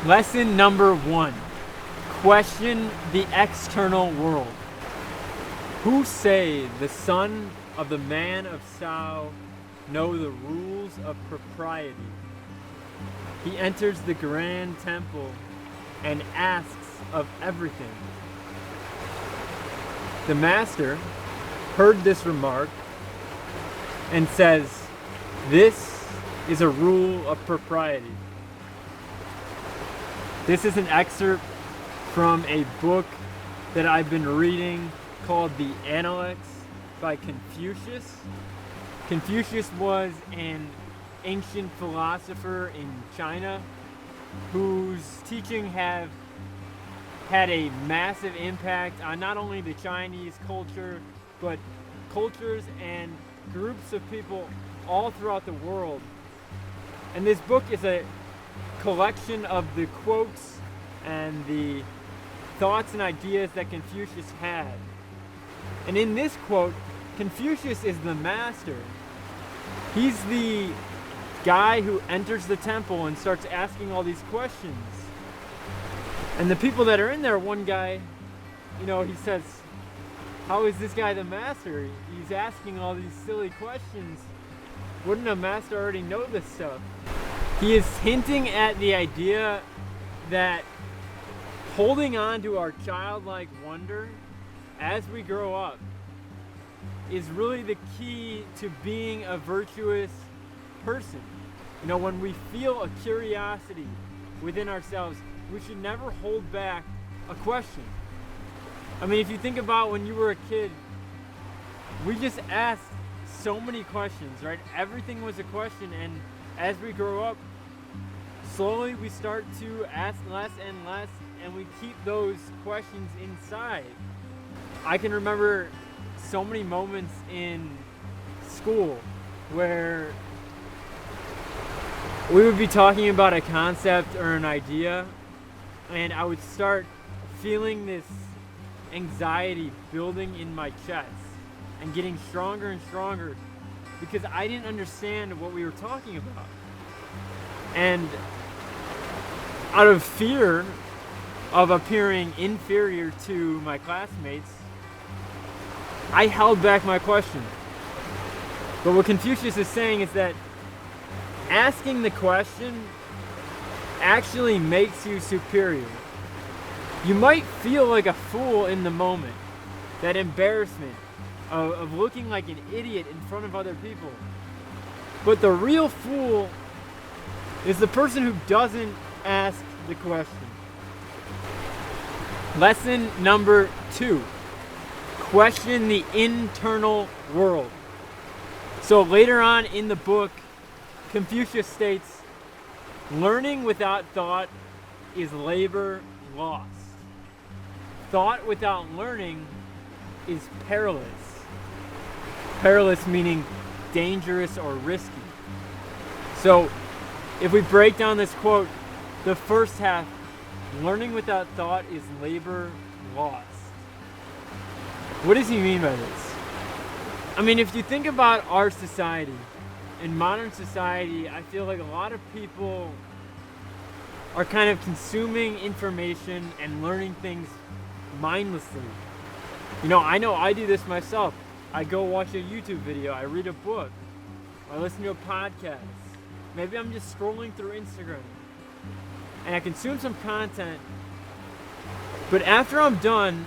Lesson number 1. Question the external world. Who say the son of the man of Sao know the rules of propriety? He enters the grand temple and asks of everything. The master heard this remark and says, "This is a rule of propriety." This is an excerpt from a book that I've been reading called the Analects by Confucius. Confucius was an ancient philosopher in China whose teaching have had a massive impact on not only the Chinese culture, but cultures and groups of people all throughout the world. And this book is a collection of the quotes and the thoughts and ideas that Confucius had. And in this quote, Confucius is the master. He's the guy who enters the temple and starts asking all these questions. And the people that are in there, one guy, he says, "How is this guy the master? He's asking all these silly questions. Wouldn't a master already know this stuff?" He is hinting at the idea that holding on to our childlike wonder as we grow up is really the key to being a virtuous person. When we feel a curiosity within ourselves, we should never hold back a question. If you think about when you were a kid, we just asked so many questions, right? Everything was a question, and as we grow up, slowly we start to ask less and less, and we keep those questions inside. I can remember so many moments in school where we would be talking about a concept or an idea, and I would start feeling this anxiety building in my chest and getting stronger and stronger because I didn't understand what we were talking about. And out of fear of appearing inferior to my classmates, I held back my question. But what Confucius is saying is that asking the question actually makes you superior. You might feel like a fool in the moment, that embarrassment of looking like an idiot in front of other people. But the real fool is the person who doesn't ask the question. Lesson number 2. Question the internal world. So later on in the book, Confucius states, "Learning without thought is labor lost. Thought without learning is perilous." Perilous meaning dangerous or risky. So if we break down this quote, the first half, learning without thought is labor lost. What does he mean by this? If you think about our society, in modern society, I feel like a lot of people are kind of consuming information and learning things mindlessly. I know I do this myself. I go watch a YouTube video, I read a book, I listen to a podcast. Maybe I'm just scrolling through Instagram and I consume some content, but after I'm done,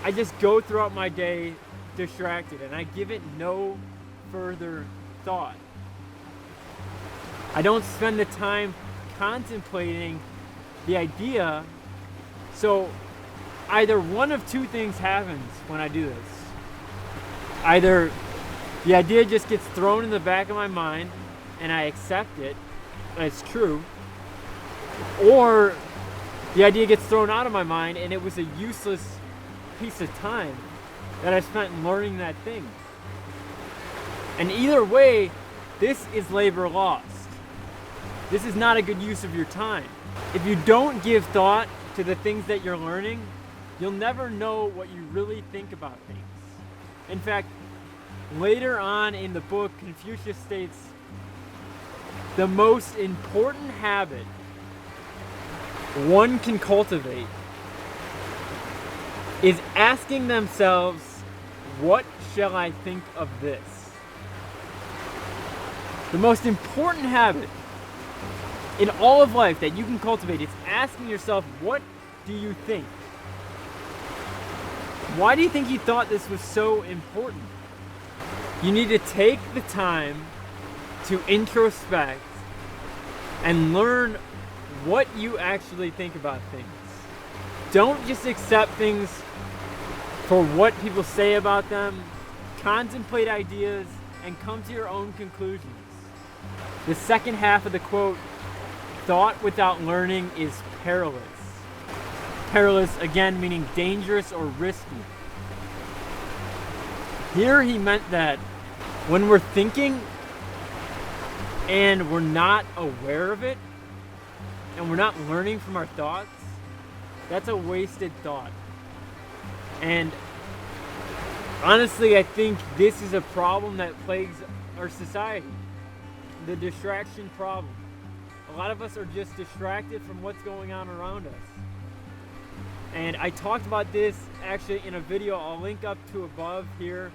I just go throughout my day distracted and I give it no further thought. I don't spend the time contemplating the idea. So either one of two things happens when I do this. Either the idea just gets thrown in the back of my mind and I accept it as true, or the idea gets thrown out of my mind and it was a useless piece of time that I spent learning that thing. And either way, this is labor lost. This is not a good use of your time. If you don't give thought to the things that you're learning, you'll never know what you really think about things. In fact, later on in the book, Confucius states, the most important habit one can cultivate is asking themselves, what shall I think of this? The most important habit in all of life that you can cultivate is asking yourself, what do you think? Why do you think you thought this was so important? You need to take the time to introspect and learn what you actually think about things. Don't just accept things for what people say about them. Contemplate ideas and come to your own conclusions. The second half of the quote, thought without learning is perilous. Perilous, again, meaning dangerous or risky. Here he meant that when we're thinking and we're not aware of it, and we're not learning from our thoughts, that's a wasted thought. And honestly, I think this is a problem that plagues our society. The distraction problem. A lot of us are just distracted from what's going on around us. And I talked about this actually in a video I'll link up to above here,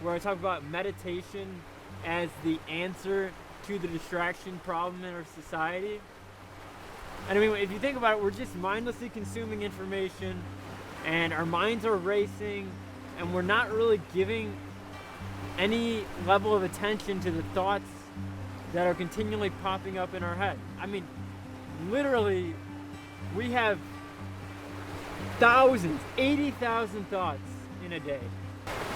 where I talk about meditation as the answer to the distraction problem in our society. And I mean, if you think about it, we're just mindlessly consuming information and our minds are racing and we're not really giving any level of attention to the thoughts that are continually popping up in our head. I mean, literally, we have thousands, 80,000 thoughts in a day.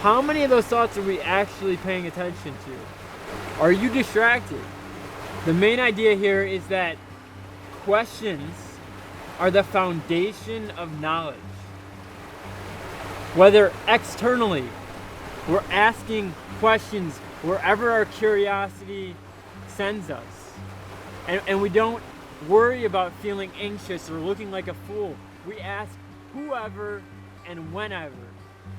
How many of those thoughts are we actually paying attention to? Are you distracted? The main idea here is that questions are the foundation of knowledge. Whether externally, we're asking questions wherever our curiosity sends us. And we don't worry about feeling anxious or looking like a fool. We ask whoever and whenever.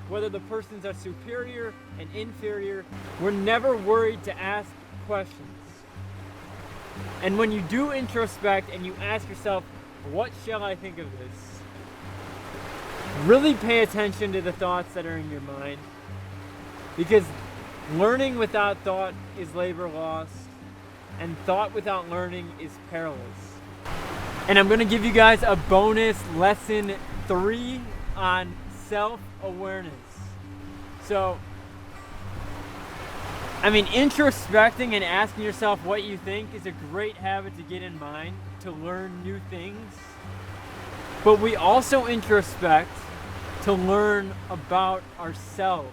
Whether the person's a superior and inferior, we're never worried to ask questions. And when you do introspect and you ask yourself, what shall I think of this? Really pay attention to the thoughts that are in your mind. Because learning without thought is labor lost, and thought without learning is perilous. And I'm going to give you guys a bonus lesson 3 on self-awareness. So, I mean, introspecting and asking yourself what you think is a great habit to get in mind to learn new things. But we also introspect to learn about ourselves.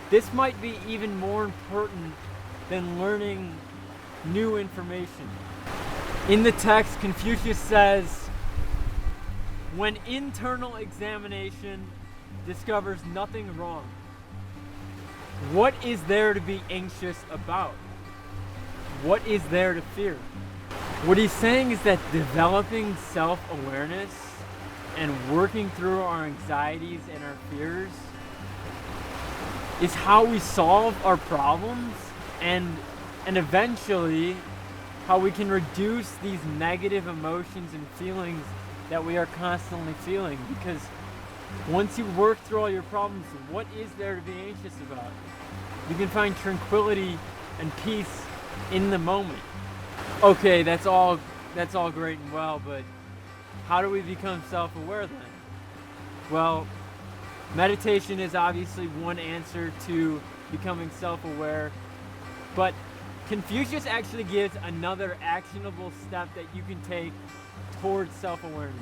This might be even more important than learning new information. In the text, Confucius says, when internal examination discovers nothing wrong, what is there to be anxious about? What is there to fear? What he's saying is that developing self-awareness and working through our anxieties and our fears is how we solve our problems and eventually how we can reduce these negative emotions and feelings that we are constantly feeling. Because once you work through all your problems, what is there to be anxious about? You can find tranquility and peace in the moment. Okay, that's all great and well, but how do we become self-aware then? Well, meditation is obviously one answer to becoming self-aware, but Confucius actually gives another actionable step that you can take towards self-awareness.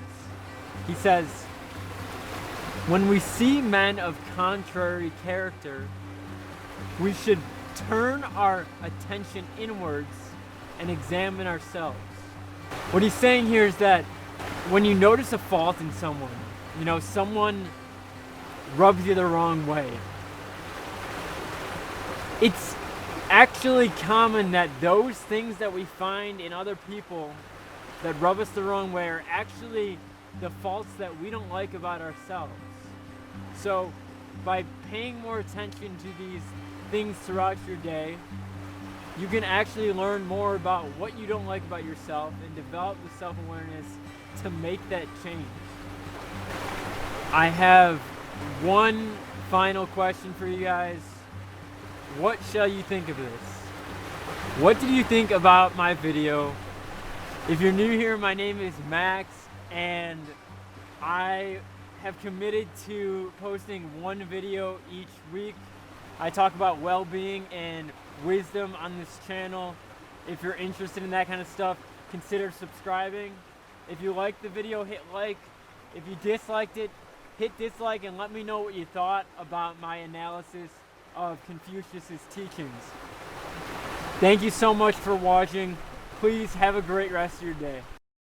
He says, when we see men of contrary character, we should turn our attention inwards and examine ourselves. What he's saying here is that when you notice a fault in someone, someone rubs you the wrong way, it's actually common that those things that we find in other people that rub us the wrong way are actually the faults that we don't like about ourselves. So by paying more attention to these things throughout your day, you can actually learn more about what you don't like about yourself and develop the self-awareness to make that change. I have one final question for you guys. What shall you think of this? What did you think about my video? If you're new here, my name is Max, and I have committed to posting one video each week. I talk about well-being and wisdom on this channel. If you're interested in that kind of stuff, consider subscribing. If you liked the video, hit like. If you disliked it, hit dislike and let me know what you thought about my analysis of Confucius's teachings. Thank you so much for watching. Please have a great rest of your day.